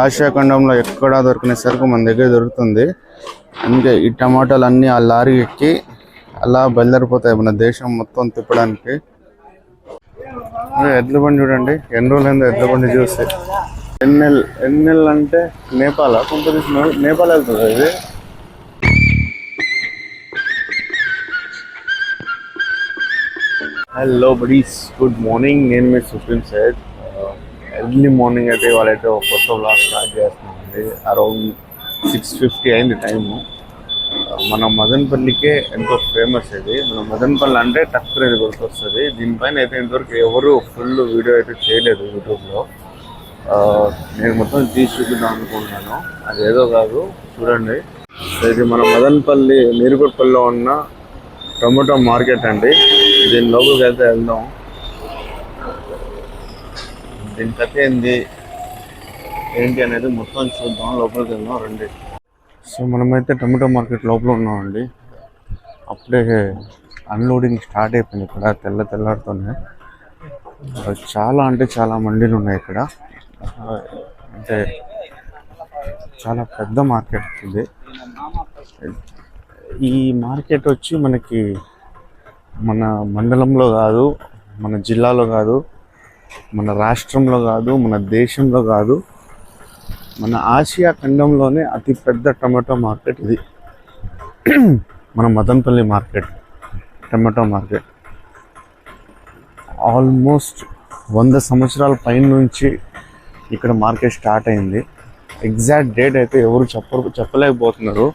Asia ఖండంలో ఎక్కడా దొరికిన సరుకు మన దగ్గర దొరుకుతుంది. అందుకే ఈ టమాటాలు అన్నీ ఆ లారీ ఎక్కి అలా బయలుదేరిపోతాయి మన దేశం మొత్తం తిప్పడానికి. ఎడ్ల బండి చూడండి, ఎన్ని రోజులైందో ఎడ్ల బండి చూస్తే. ఎన్నెల్ అంటే నేపాల్ కొంత నేపాల్ వెళ్తుంది ఇది. Hello buddies, good morning. నేను మీ సుప్రీం సైడ్. ఎర్లీ మార్నింగ్ అయితే వాళ్ళైతే ఒక కొత్త వ్లాగ్ స్టార్ట్ చేస్తున్నామండి. అరౌండ్ 6:50 అయింది టైము. మన మదనపల్లికే ఎంతో ఫేమస్ ఇది. మన మదనపల్లి అంటే టక్కర్ ఇది గుర్తొస్తుంది. దీనిపైన అయితే ఇంతవరకు ఎవరు ఫుల్ వీడియో అయితే చేయలేదు యూట్యూబ్లో. నేను మొత్తం తీసి చూపిద్దాం అనుకుంటున్నాను. అదేదో కాదు, చూడండి. ఇది మన మదనపల్లి నీరుకొట్పల్లిలో ఉన్న టొమాటో మార్కెట్ అండి. దీని లోపలికి వెళ్తే వెళ్దాం. దీని కథ ఏంటి అనేది మొత్తం చూద్దాం. లోపలికి వెళ్దాం రండి. సో మనమైతే టొమాటో మార్కెట్ లోపల ఉన్నామండి. అప్పుడే అన్లోడింగ్ స్టార్ట్ అయిపోయింది ఇక్కడ తెల్లారితోనే. చాలా అంటే చాలా మండీలు ఉన్నాయి ఇక్కడ. అంటే చాలా పెద్ద మార్కెట్ ఇది. ఈ మార్కెట్ వచ్చి మనకి మన మండలంలో కాదు, మన జిల్లాలో కాదు, మన రాష్ట్రంలో కాదు, మన దేశంలో కాదు, మన ఆసియా ఖండంలోనే అతి పెద్ద టమాటో మార్కెట్ ఇది. మన Madanapalle market, tomato market. Almost 100 సంవత్సరాల పైన నుంచి ఇక్కడ మార్కెట్ స్టార్ట్ అయింది. ఎగ్జాక్ట్ డేట్ అయితే ఎవరు చెప్పలేకపోతున్నారు.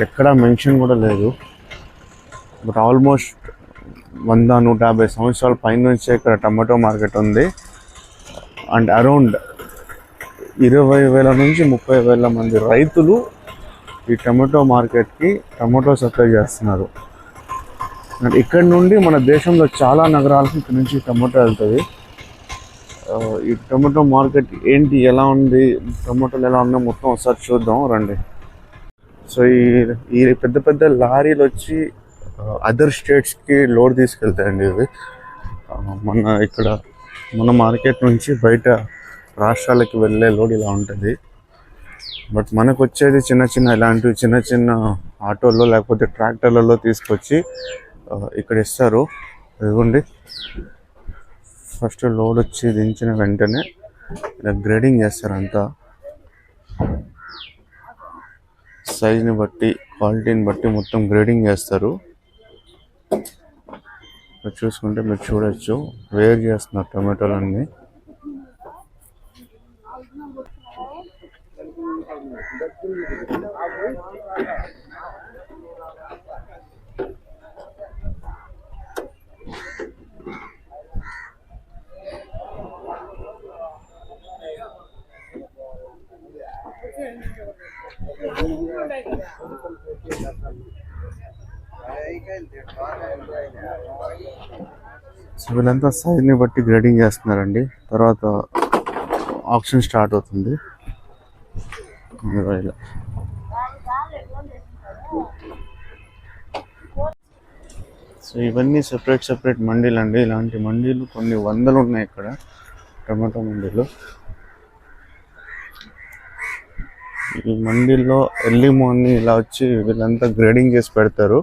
ఎక్కడా మెన్షన్ కూడా లేదు. బట్ ఆల్మోస్ట్ 100-150 సంవత్సరాల పైన నుంచే ఇక్కడ టమాటో మార్కెట్ ఉంది. అండ్ అరౌండ్ 20,000 నుంచి 30,000 మంది రైతులు ఈ టమాటో మార్కెట్కి టమాటో సప్లై చేస్తున్నారు. అండ్ ఇక్కడ నుండి మన దేశంలో చాలా నగరాలకు ఇక్కడ నుంచి టమాటో వెళ్తుంది. ఈ టమాటో మార్కెట్ ఏంటి, ఎలా ఉంది, టమాటోలు ఎలా ఉన్నాయో మొత్తం ఒకసారి చూద్దాం రండి. సో ఈ పెద్ద పెద్ద లారీలు వచ్చి అదర్ స్టేట్స్కి లోడ్ తీసుకెళ్తాయండి ఇవి. మన మార్కెట్ నుంచి బయట రాష్ట్రాలకి వెళ్ళే లోడ్ ఇలా ఉంటుంది. బట్ మనకు వచ్చేది ఇలాంటివి చిన్న ఆటోల్లో లేకపోతే ట్రాక్టర్లలో తీసుకొచ్చి ఇక్కడ ఇస్తారు. ఇదిగోండి, ఫస్ట్ లోడ్ వచ్చి దించిన వెంటనే ఇలా గ్రేడింగ్ చేస్తారు. అంతా సైజ్ని బట్టి, క్వాలిటీని బట్టి మొత్తం గ్రేడింగ్ చేస్తారు. చూసుకుంటే మీరు చూడొచ్చు, వేర్ చేస్తున్నారు టమాటోలన్నీ. సో వీళ్ళంతా సైజ్ని బట్టి గ్రేడింగ్ చేస్తున్నారండి. తర్వాత ఆప్షన్ స్టార్ట్ అవుతుంది. సో ఇవన్నీ సెపరేట్ మండీలు అండి. ఇలాంటి మండీలు కొన్ని వందలు ఉన్నాయి ఇక్కడ, టమాటో మండీలు. ఈ మండీల్లో ఎర్లీ మార్నింగ్ ఇలా వచ్చి వీళ్ళంతా గ్రేడింగ్ చేసి పెడతారు.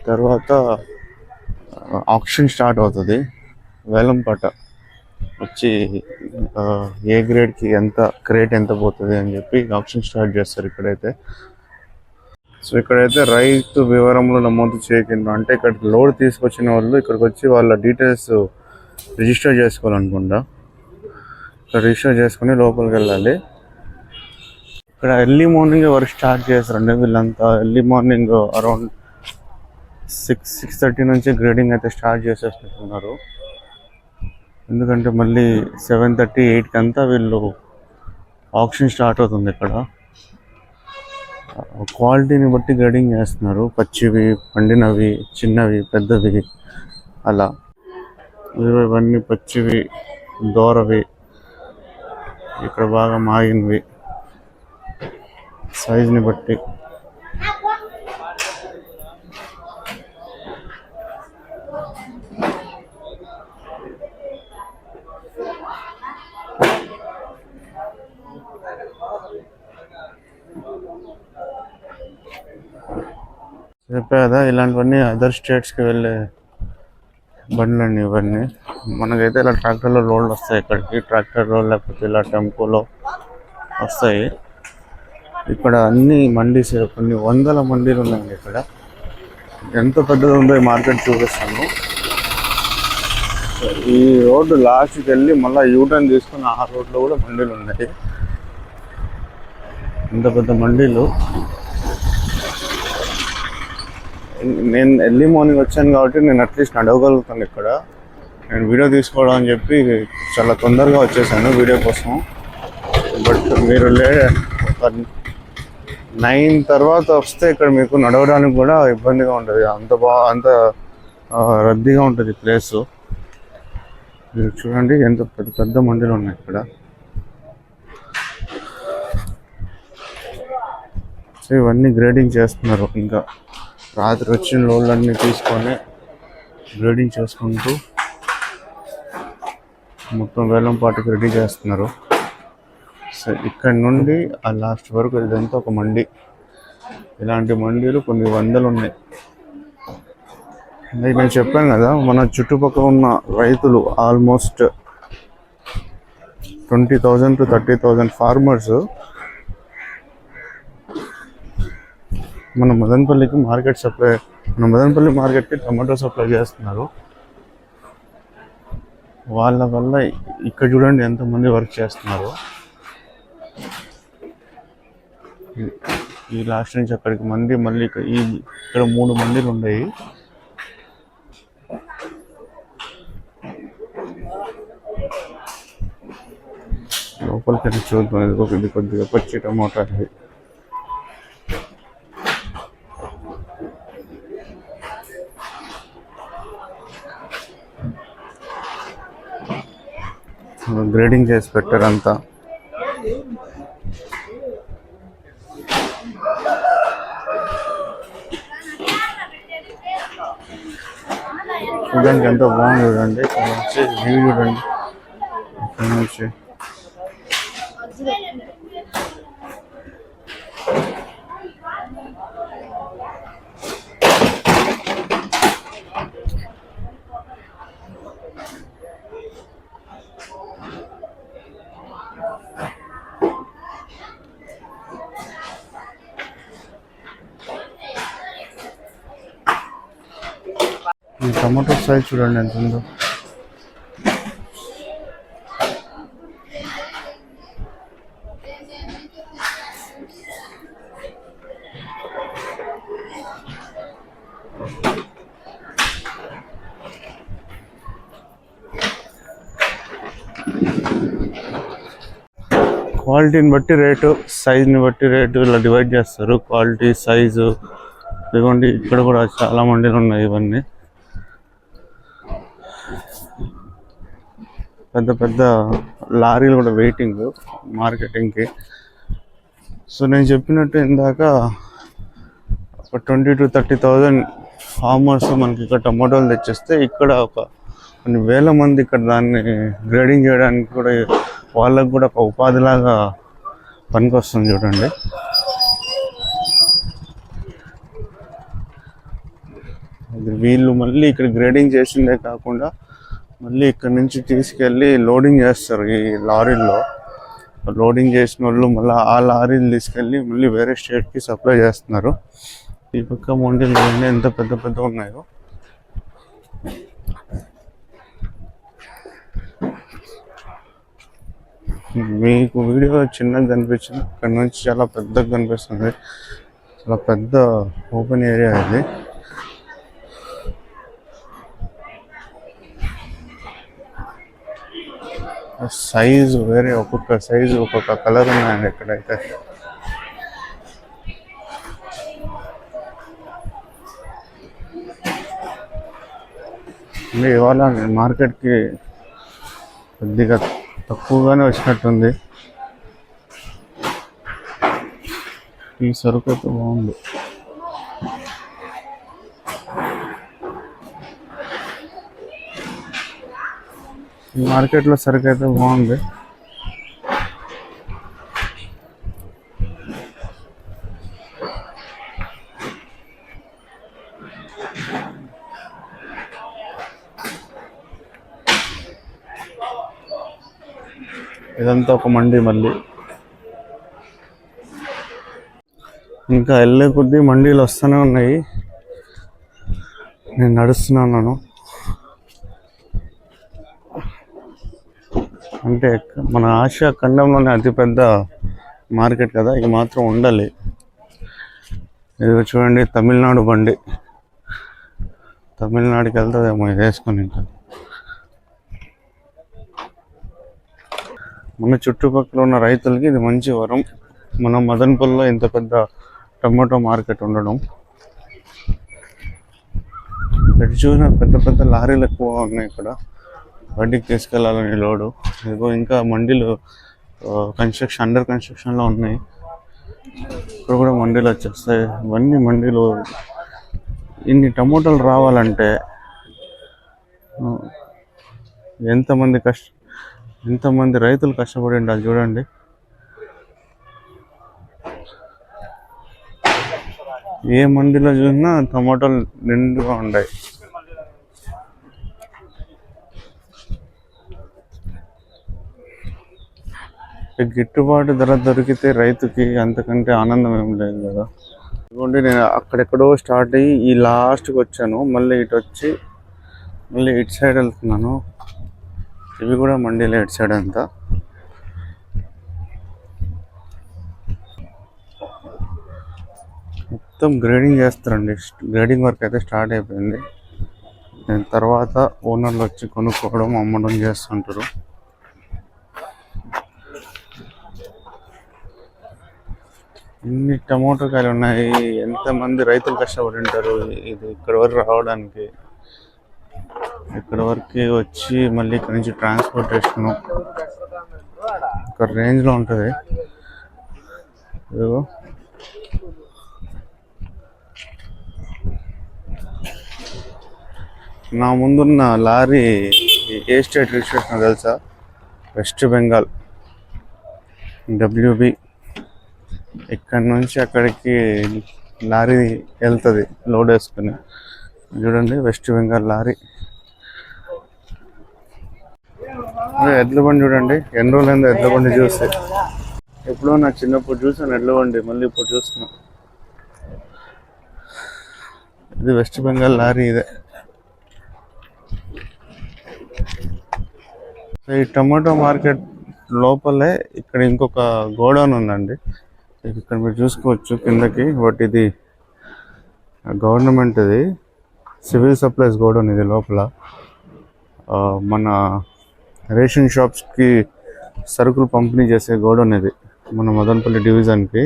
తర్వాత ఆప్షన్ స్టార్ట్ అవుతుంది. వేలం పాట వచ్చి ఏ గ్రేడ్కి క్రేట్ ఎంత పోతుంది అని చెప్పి ఆప్షన్ స్టార్ట్ చేస్తారు ఇక్కడైతే. సో ఇక్కడైతే రైతు వివరములు నమోదు చేయకుండా, అంటే ఇక్కడ లోడ్ తీసుకొచ్చిన వాళ్ళు ఇక్కడికి వచ్చి వాళ్ళ డీటెయిల్స్ రిజిస్టర్ చేసుకోవాలనుకుంటా. ఇక్కడ రిజిస్టర్ చేసుకుని లోపలికి వెళ్ళాలి. ఇక్కడ ఎర్లీ మార్నింగ్ వర్క్ స్టార్ట్ చేస్తారండి వీళ్ళంతా. ఎర్లీ మార్నింగ్ అరౌండ్ 6:30 నుంచి గ్రేడింగ్ అయితే స్టార్ట్ చేసేస్తున్నారు. ఎందుకంటే మళ్ళీ 7:30-8కి అంతా వీళ్ళు ఆప్షన్ స్టార్ట్ అవుతుంది. ఇక్కడ క్వాలిటీని బట్టి గ్రేడింగ్ చేస్తున్నారు. పచ్చివి, పండినవి, చిన్నవి, పెద్దవి అలా. ఇవన్నీ పచ్చివి, దోరవి, ఇక్కడ బాగా మాగినవి, సైజుని బట్టి. చెప్పే కదా ఇలాంటివన్నీ అదర్ స్టేట్స్కి వెళ్ళే బండ్లండి ఇవన్నీ. మనకైతే ఇలా ట్రాక్టర్లో లోడ్లు వస్తాయి ఇక్కడికి, ట్రాక్టర్లో లేకపోతే ఇలా టెంపోలో వస్తాయి. ఇక్కడ అన్ని మండీస్, కొన్ని వందల మండీలు ఉన్నాయండి ఇక్కడ. ఎంత పెద్దది ఉందో ఈ మార్కెట్ చూపిస్తాను. ఈ రోడ్డు లాస్ట్కి వెళ్ళి మళ్ళీ యూటర్న్ తీసుకుని ఆ రోడ్లో కూడా మండీలు ఉన్నాయి. ఇంత పెద్ద మండీలు. నేను ఎర్లీ మార్నింగ్ వచ్చాను కాబట్టి నేను అట్లీస్ట్ నడవగలుగుతాను ఇక్కడ. నేను వీడియో తీసుకోవడం అని చెప్పి చాలా తొందరగా వచ్చేసాను వీడియో కోసం. బట్ మీరు 9 తర్వాత వస్తే ఇక్కడ మీకు నడవడానికి కూడా ఇబ్బందిగా ఉంటుంది. అంత రద్దీగా ఉంటుంది ప్లేసు. మీరు చూడండి ఎంత పెద్ద పెద్ద మండీలు ఉన్నాయి ఇక్కడ. సో ఇవన్నీ గ్రేడింగ్ చేస్తున్నారు. ఇంకా రాత్రి వచ్చిన లోడ్లన్నీ తీసుకొని గ్రేడింగ్ చేసుకుంటూ మొత్తం వేలం పాటికి రెడీ చేస్తున్నారు. సో ఇక్కడ నుండి ఆ లాస్ట్ వరకు ఇదంతా ఒక మండి. ఇలాంటి మండీలు కొన్ని వందలు ఉన్నాయి. నేను చెప్పాను కదా, మన చుట్టుపక్కల ఉన్న రైతులు ఆల్మోస్ట్ 20,000 to 30,000 ఫార్మర్స్ మన మదనపల్లికి మదనపల్లి మార్కెట్కి టమాటో సప్లై చేస్తున్నారు. వాళ్ళ వల్ల ఇక్కడ చూడండి ఎంతమంది వర్క్ చేస్తున్నారు. ఈ లాస్ట్ నుంచి అక్కడికి మంది, మళ్ళీ ఇక్కడ 3 మండీలు ఉన్నాయి. లోపలికి చూద్దాం. ఇది కొద్దిగా పచ్చి టమాటా. గ్రేడింగ్ చేసి పెట్టారు అంతా. చూడడానికి ఎంత బాగుంది చూడండి. ఇక్కడ నుంచి వ్యూ చూడండి. ఇక్కడ నుంచి ఈ టమాటో సైజ్ చూడండి ఎంత ఉందో. క్వాలిటీని బట్టి రేటు, సైజ్ని బట్టి రేటు ఇలా డివైడ్ చేస్తారు. Quality, size. ఇదిగోండి ఇక్కడ కూడా చాలా మండీలు ఉన్నాయి. ఇవన్నీ పెద్ద పెద్ద లారీలు కూడా వెయిటింగ్ మార్కెటింగ్కి. సో నేను చెప్పినట్టు ఇందాక ఒక 20 to 30,000 ఫార్మర్స్ మనకి ఇక్కడ టమాటోలు తెచ్చేస్తే, ఇక్కడ కొన్ని వేల మంది ఇక్కడ దాన్ని గ్రేడింగ్ చేయడానికి కూడా వాళ్ళకు కూడా ఒక ఉపాధిలాగా పనికి వస్తుంది చూడండి. వీళ్ళు మళ్ళీ ఇక్కడ గ్రేడింగ్ చేసిందే కాకుండా మళ్ళీ ఇక్కడ నుంచి తీసుకెళ్ళి లోడింగ్ చేస్తారు ఈ లారీల్లో. లోడింగ్ చేసిన వాళ్ళు మళ్ళీ ఆ లారీలు తీసుకెళ్ళి మళ్ళీ వేరే స్టేట్కి సప్లై చేస్తున్నారు. ఈ పక్క మండీలు ఎంత పెద్ద పెద్ద ఉన్నాయో. మీకు వీడియో చిన్నగా కనిపించింది, ఇక్కడ నుంచి చాలా పెద్దగా కనిపిస్తుంది. చాలా పెద్ద ఓపెన్ ఏరియా ఇది. సైజు వేరే, ఒక్కొక్క సైజు ఒక్కొక్క కలర్ ఉన్నాయండి ఇక్కడైతే. ఇవాళ మార్కెట్కి కొద్దిగా తక్కువగానే వచ్చినట్టుంది. ఈ సరుకు అయితే బాగుంది. ఈ మార్కెట్లో సరుకు అయితే బాగుంది. ఇదంతా ఒక మండి. మళ్ళీ ఇంకా వెళ్ళే కొద్దీ మండీలు వస్తూనే ఉన్నాయి. నేను నడుస్తున్నాను. అంటే మన ఆసియా ఖండంలోనే అతిపెద్ద మార్కెట్ కదా, ఇది మాత్రం ఉండాలి. ఇది చూడండి, తమిళనాడు బండి. తమిళనాడుకి వెళ్తుందేమో ఇది వేసుకొని. ఇంకా మన చుట్టుపక్కల ఉన్న రైతులకి ఇది మంచి వరం. మన మదన్పల్లిలో ఇంత పెద్ద టమాటో మార్కెట్ ఉండడం. ఎటు చూసినా పెద్ద పెద్ద లారీలు ఎక్కువ ఉన్నాయి ఇక్కడ, బండికి తీసుకెళ్లాలని లోడు. ఇదిగో ఇంకా మండీలు అండర్ కన్స్ట్రక్షన్లో ఉన్నాయి. ఇక్కడ కూడా మండీలు వచ్చేస్తాయి. ఇవన్నీ మండీలు. ఇన్ని టమోటాలు రావాలంటే ఎంతమంది రైతులు కష్టపడి ఉండాలి చూడండి. ఏ మండీలో చూసినా టమోటాలు నిండుగా ఉన్నాయి. గిట్టుబాటు ధర దొరికితే రైతుకి అంతకంటే ఆనందం ఏం లేదు కదా. ఇదిగోండి, నేను అక్కడెక్కడో స్టార్ట్ అయ్యి ఈ లాస్ట్కి వచ్చాను. మళ్ళీ ఇటు వచ్చి మళ్ళీ ఇటు సైడ్ వెళ్తున్నాను. ఇవి కూడా మండీలో ఇటు సైడ్ అంతా. మొత్తం గ్రేడింగ్ చేస్తారండి. గ్రేడింగ్ వర్క్ అయితే స్టార్ట్ అయిపోయింది. నేను తర్వాత ఓనర్లు వచ్చి కొనుక్కోవడం, అమ్మడం చేస్తుంటారు. ఇన్ని టమోటా కాయలు ఉన్నాయి. ఎంతమంది రైతులు కష్టపడి ఉంటారు ఇది ఇక్కడ వరకు రావడానికి. ఇక్కడ వరకు వచ్చి మళ్ళీ ఇక్కడ నుంచి ట్రాన్స్పోర్టేషన్ ఒక రేంజ్లో ఉంటుంది. ఇదిగో నా ముందున్న లారీ ఏ స్టేట్ రిజిస్ట్రేషన్ తెలుసా? West Bengal, WB. ఇక్కడ నుంచి అక్కడికి లారీ వెళ్తుంది లోడ్ వేసుకుని. చూడండి, వెస్ట్ బెంగాల్ లారీ. ఎడ్ల బండి చూడండి, ఎన్ని రోజులైందో ఎడ్ల బండి చూస్తే. ఎప్పుడో నా చిన్నప్పుడు చూసాను ఎడ్ల బండి, మళ్ళీ ఇప్పుడు చూస్తున్నా. ఇది వెస్ట్ బెంగాల్ లారీ. ఇదే ఈ టమాటో మార్కెట్ లోపలే ఇక్కడ ఇంకొక గోడౌన్ ఉందండి. ఇక్కడ మీరు చూసుకోవచ్చు కిందకి. బట్ ఇది గవర్నమెంట్, ఇది సివిల్ సప్లైస్ గోడౌన్. ఇది లోపల మన రేషన్ షాప్స్కి సరుకులు పంపిణీ చేసే గోడౌన్ ఇది, మన మదనపల్లి డివిజన్కి.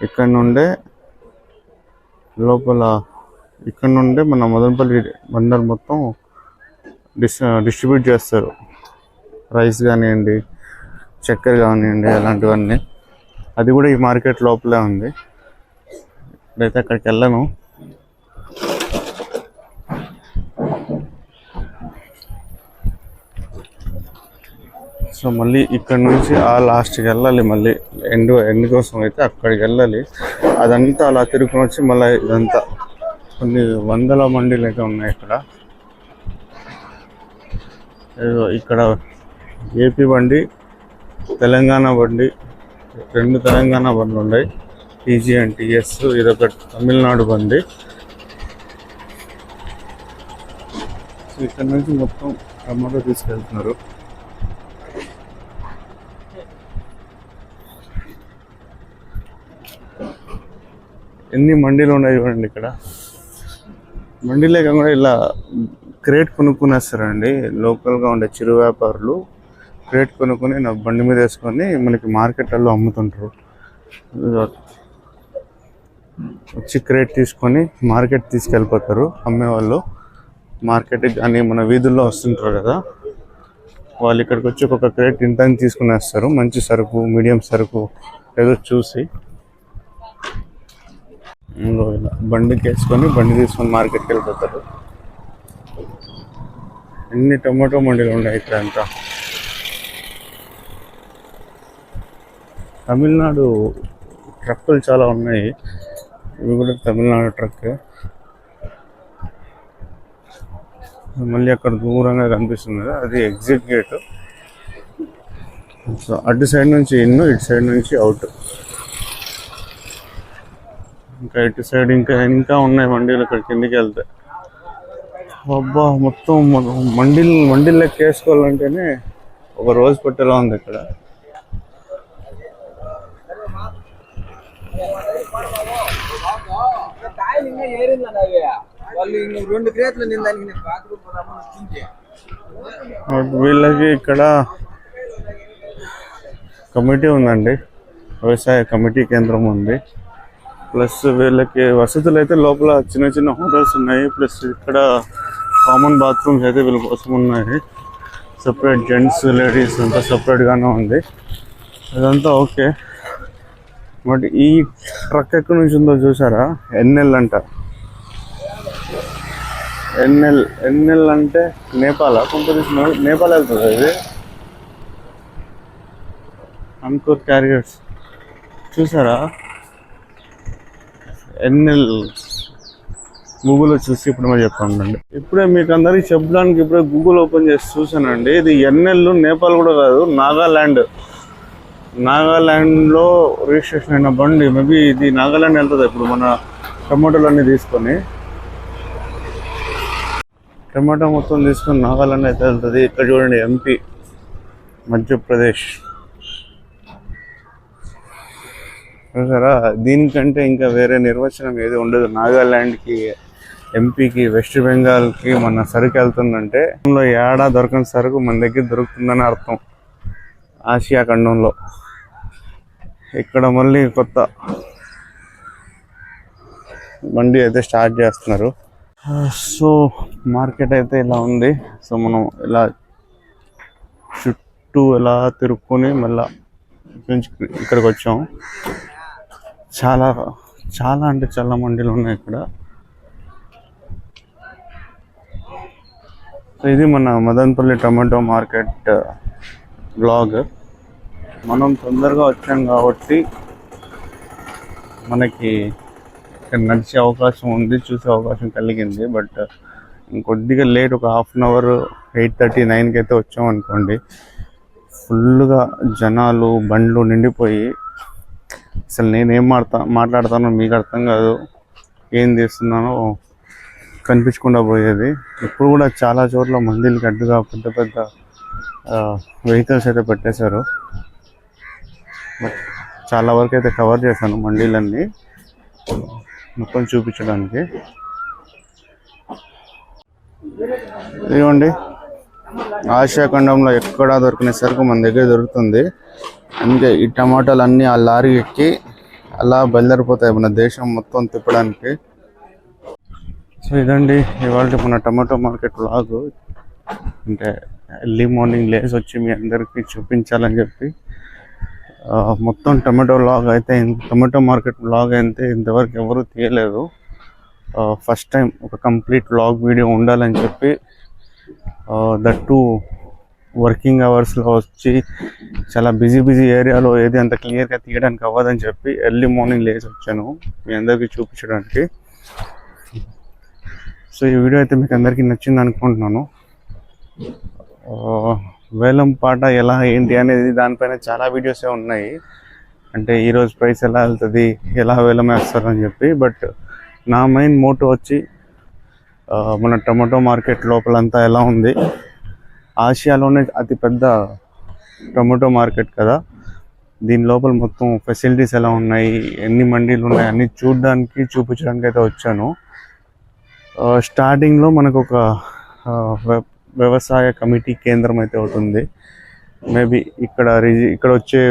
ఇక్కడ నుండే మన మదనపల్లి మండల్ మొత్తం డిస్ట్రిబ్యూట్ చేస్తారు. రైస్ కానివ్వండి, చక్కెర కానివ్వండి, అలాంటివన్నీ. అది కూడా ఈ మార్కెట్ లోపలే ఉంది. ఇప్పుడైతే అక్కడికి వెళ్ళను. సో మళ్ళీ ఇక్కడ నుంచి ఆ లాస్ట్కి వెళ్ళాలి. మళ్ళీ ఎండ్ కోసం అయితే అక్కడికి వెళ్ళాలి. అదంతా అలా తిరుగుకొని వచ్చి మళ్ళీ ఇదంతా కొన్ని వందల మండీలు అయితే ఉన్నాయి ఇక్కడ. ఇక్కడ ఏపీ బండి, తెలంగాణ బండి, 2 తెలంగాణ బండ్లు ఉన్నాయి, TG and TS. ఇదొక తమిళనాడు బండి. ఇక్కడ నుంచి మొత్తం టమాటో తీసుకెళ్తున్నారు. ఎన్ని మండీలు ఉన్నాయి చూడండి ఇక్కడ. మండీలే కాకుండా ఇలా క్రేట్ కొనుక్కునేస్తారండి. లోకల్గా ఉండే చిరు వ్యాపారులు క్రేట్ కొనుక్కొని నా బండి మీద వేసుకొని మనకి మార్కెట్లో అమ్ముతుంటారు. వచ్చి క్రేట్ తీసుకొని మార్కెట్ తీసుకెళ్ళిపోతారు అమ్మేవాళ్ళు. మార్కెట్కి కానీ మన వీధుల్లో వస్తుంటారు కదా, వాళ్ళు ఇక్కడికి వచ్చి ఒక్కొక్క క్రేట్ ఇంతని తీసుకునేస్తారు. మంచి సరుకు, మీడియం సరుకు ఏదో చూసి ఇలా బండికి వేసుకొని బండి తీసుకొని మార్కెట్కి వెళ్ళిపోతారు. ఎన్ని టమాటో మండీలు ఉన్నాయి ఇక్కడ అంతా. తమిళనాడు ట్రక్కులు చాలా ఉన్నాయి. ఇవి కూడా తమిళనాడు ట్రక్. మళ్ళీ అక్కడ దూరంగా కనిపిస్తుంది కదా, అది ఎగ్జిట్ గేట్. సో అటు సైడ్ నుంచి ఇన్, ఇటు సైడ్ నుంచి అవుట్. ఇంకా ఇటు సైడ్ ఇంకా ఇంకా ఉన్నాయి మండీలు ఇక్కడ కిందికి వెళ్తే. అబ్బా మొత్తం మండీలు లెక్క వేసుకోవాలంటేనే ఒక రోజు పట్టేలా ఉంది ఇక్కడ. వీళ్ళకి ఇక్కడ కమిటీ ఉందండి, వ్యవసాయ కమిటీ కేంద్రం ఉంది. ప్లస్ వీళ్ళకి వసతులు అయితే లోపల చిన్న చిన్న హోటల్స్ ఉన్నాయి. ప్లస్ ఇక్కడ కామన్ బాత్రూమ్స్ అయితే వీళ్ళ కోసం ఉన్నాయి. సపరేట్ జెంట్స్ లేడీస్ అంతా సపరేట్గానే ఉంది. ఇదంతా ఓకే. బట్ ఈ ట్రక్ ఎక్కడి నుంచి ఉందో చూసారా? ఎన్ఎల్ అంట. ఎన్ఎల్ అంటే నేపాల్ కొంత నేపాల్ వెళ్తుంది ఇది. అంకూర్ క్యారియర్స్ చూసారా? ఎన్ఎల్ గూగుల్లో చూసి ఇప్పుడు మరి చెప్పండి. ఇప్పుడే మీకు అందరికి చెప్పడానికి ఇప్పుడే గూగుల్ ఓపెన్ చేసి చూసానండి. ఇది ఎన్ఎల్ నేపాల్ కూడా కాదు, నాగాల్యాండ్లో రిజిస్ట్రేషన్ అయిన బండి. మేబీ ఇది నాగాల్యాండ్ వెళ్తుంది. ఇప్పుడు మన టమాటోలు అన్నీ తీసుకొని, టమాటో మొత్తం తీసుకొని నాగాల్యాండ్ అయితే వెళ్తుంది. ఇక్కడ చూడండి ఎంపీ, మధ్యప్రదేశ్ చూసారా? దీనికంటే ఇంకా వేరే నిర్వచనం ఏది ఉండదు. నాగాల్యాండ్కి, ఎంపీకి, వెస్ట్ బెంగాల్కి మన సరుకు వెళ్తుందంటే ఏడా దొరకని సరుకు మన దగ్గర దొరుకుతుందని అర్థం. ఆసియా ఖండంలో ఇక్కడ మళ్ళీ కొత్త బండి అయితే స్టార్ట్ చేస్తున్నారు. సో మార్కెట్ అయితే ఇలా ఉంది. సో మనం ఇలా చుట్టూ ఇలా తిరుక్కొని మళ్ళీ ఇక్కడికి వచ్చాం. చాలా చాలా అంటే చాలా మండీలు ఉన్నాయి ఇక్కడ. సో ఇది మన మదనపల్లి టమాటో మార్కెట్ బ్లాగ్. మనం తొందరగా వచ్చాం కాబట్టి మనకి ఇక్కడ నడిచే అవకాశం ఉంది, చూసే అవకాశం కలిగింది. బట్ ఇంకొద్దిగా లేట్, ఒక హాఫ్ అన్ అవర్ 8:30, 9కి అయితే వచ్చాం అనుకోండి, ఫుల్గా జనాలు, బండ్లు నిండిపోయి అసలు నేనేం మాట్లాడతానో మీకు అర్థం కాదు, ఏం చేస్తున్నానో కనిపించకుండా పోయేది. ఇప్పుడు కూడా చాలా చోట్ల మండీలకి అడ్డుగా పెద్ద పెద్ద వెహికల్స్ అయితే పెట్టేశారు. బట్ చాలా వరకు అయితే కవర్ చేశాను మండీలన్నీ మొత్తం చూపించడానికి. ఇదిగోండి, ఆసియా ఖండంలో ఎక్కడా దొరికిన సరుకు మన దగ్గర దొరుకుతుంది. అందుకే ఈ టమాటాలు అన్నీ ఆ లారీ ఎక్కి అలా బయలుదేరిపోతాయి మన దేశం మొత్తం తిప్పడానికి. సో ఇదండి ఇవాళ మన టమాటో మార్కెట్ వ్లాగ్. అంటే ఎర్లీ మార్నింగ్ లేసి వచ్చి మీ అందరికీ చూపించాలని చెప్పి మొత్తం టమాటో మార్కెట్ వ్లాగ్ అయితే ఇంతవరకు ఎవరు తీయలేదు. ఫస్ట్ టైం ఒక కంప్లీట్ వ్లాగ్ వీడియో ఉండాలని చెప్పి, దట్టు వర్కింగ్ అవర్స్లో వచ్చి చాలా బిజీ ఏరియాలో ఏది అంత క్లియర్గా తీయడానికి అవ్వదని చెప్పి ఎర్లీ మార్నింగ్ లేచి వచ్చాను మీ అందరికీ చూపించడానికి. సో ఈ వీడియో అయితే మీకు అందరికీ నచ్చింది అనుకుంటున్నాను. వేలం పాట ఎలా ఏంటి అనేది దానిపైన చాలా వీడియోసే ఉన్నాయి. అంటే ఈరోజు ప్రైస్ ఎలా వెళ్తుంది, ఎలా వేలం వేస్తారు అని చెప్పి. బట్ నా మెయిన్ మోటో వచ్చి మన టమాటో మార్కెట్ లోపలంతా ఎలా ఉంది, ఆసియాలోనే అతిపెద్ద టమాటో మార్కెట్ కదా, దీని లోపల మొత్తం ఫెసిలిటీస్ ఎలా ఉన్నాయి, ఎన్ని మండీలు ఉన్నాయి అన్నీ చూపించడానికి అయితే వచ్చాను. స్టార్టింగ్లో మనకు ఒక వ్యవసాయ కమిటీ కేంద్రం అయితే అవుతుంది. మేబీ ఇక్కడ వచ్చే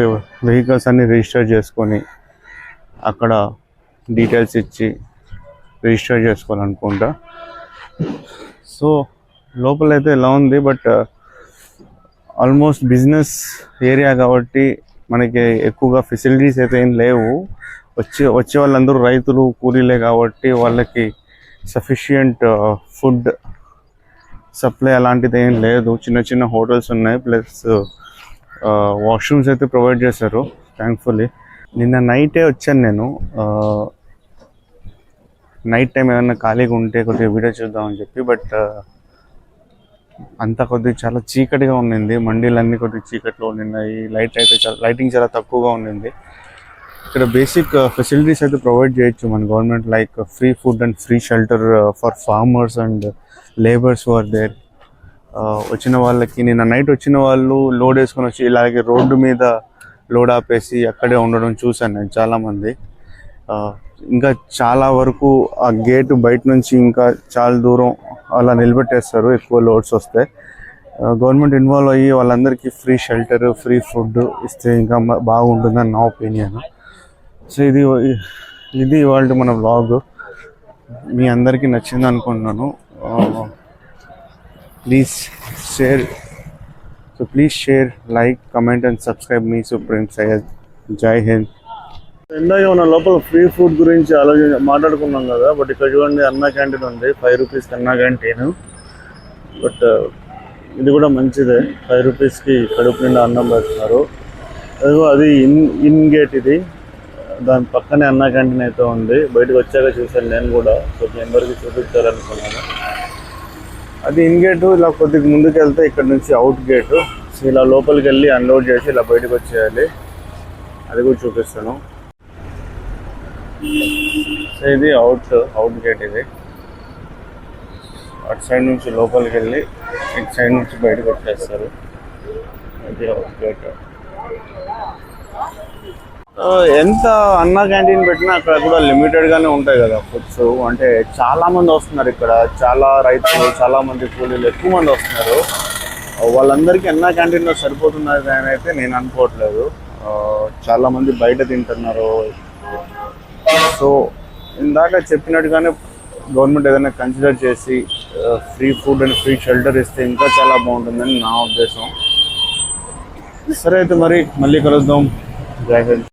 వెహికల్స్ అన్నీ రిజిస్టర్ చేసుకొని అక్కడ డీటెయిల్స్ ఇచ్చి రిజిస్టర్ చేసుకోవాలనుకుంటా. సో లోపలైతే ఎలా ఉంది. బట్ ఆల్మోస్ట్ బిజినెస్ ఏరియా కాబట్టి మనకి ఎక్కువగా ఫెసిలిటీస్ అయితే ఏం లేవు. వచ్చే వాళ్ళందరూ రైతులు, కూలీలే కాబట్టి వాళ్ళకి సఫిషియంట్ ఫుడ్ సప్లై అలాంటిది ఏం లేదు. చిన్న హోటల్స్ ఉన్నాయి, ప్లస్ వాష్రూమ్స్ అయితే ప్రొవైడ్ చేశారు థ్యాంక్ఫుల్లీ. నిన్న నైటే వచ్చాను నేను. నైట్ టైం ఏమైనా ఖాళీగా ఉంటే కొద్దిగా వీడియో చూద్దామని చెప్పి. బట్ అంతా కొద్దిగా చాలా చీకటిగా ఉండింది, మండీలన్నీ కొద్దిగా చీకట్లో ఉండినాయి, లైటింగ్ చాలా తక్కువగా ఉండింది. ఇక్కడ బేసిక్ ఫెసిలిటీస్ అయితే ప్రొవైడ్ చేయొచ్చు మన government, like free food and free shelter for farmers and labours over there. వచ్చిన వాళ్ళకి, నిన్న నైట్ వచ్చిన వాళ్ళు లోడ్ వేసుకొని వచ్చి ఇలాగే రోడ్డు మీద లోడ్ ఆపేసి అక్కడే ఉండడం చూశాను నేను చాలామంది. ఇంకా చాలా వరకు ఆ గేటు బయట నుంచి ఇంకా చాలా దూరం అలా నిలబెట్టేస్తారు ఎక్కువ లోడ్స్ వస్తే. గవర్నమెంట్ ఇన్వాల్వ్ అయ్యి వాళ్ళందరికీ ఫ్రీ షెల్టర్, ఫ్రీ ఫుడ్ ఇస్తే ఇంకా బాగుంటుందని నా ఒపీనియన్. సో ఇది ఇవాళ మన వ్లాగ్. మీ అందరికీ నచ్చింది అనుకుంటున్నాను. Please share, like, comment and subscribe me supreme Syed. జై హింద్. ఇందాక మన లోపల ఫ్రీ ఫుడ్ గురించి మాట్లాడుకున్నాం కదా, బట్ ఇక్కడ చూడండి అన్నా క్యాంటీన్ ఉంది, 5 రూపీస్కి అన్నా క్యాంటీన్. బట్ ఇది కూడా మంచిదే, 5 రూపీస్కి కడుపు నిండా అన్నం పెడుతున్నారు. అది ఇన్ గేట్, ఇది దాని పక్కనే అన్నా క్యాంటీన్ అయితే ఉంది. బయటకు వచ్చాక చూసాను నేను కూడా, సో మీ అందరికీ చూపించాలనుకున్నాను. అది ఇన్ గేటు. ఇలా కొద్దిగా ముందుకు వెళ్తే ఇక్కడ నుంచి అవుట్ గేటు. సో ఇలా లోపలికి వెళ్ళి అన్లోడ్ చేసి ఇలా బయటకు వచ్చేయాలి, అది కూడా చూపిస్తాను. సో ఇది అవుట్ గేట్. ఇది అటు సైడ్ నుంచి లోపలికి వెళ్ళి ఇటు సైడ్ నుంచి బయటకు వచ్చేస్తారు. ఇది అవుట్ గేట్. ఎంత అన్నా క్యాంటీన్ పెట్టినా అక్కడ కూడా లిమిటెడ్గానే ఉంటాయి కదా ఫుడ్స్. అంటే చాలామంది వస్తున్నారు ఇక్కడ, చాలా రైతులు, చాలామంది కూలీలు, ఎక్కువ మంది వస్తున్నారు. వాళ్ళందరికీ అన్నా క్యాంటీన్లో సరిపోతున్నది అని అయితే నేను అనుకోవట్లేదు. చాలామంది బయట తింటున్నారు. సో ఇందాక చెప్పినట్టుగానే గవర్నమెంట్ ఏదైనా కన్సిడర్ చేసి free food and free shelter ఇస్తే ఇంకా చాలా బాగుంటుందని నా ఉద్దేశం. సరే అయితే మరి మళ్ళీ కలుద్దాం. జై హింద్.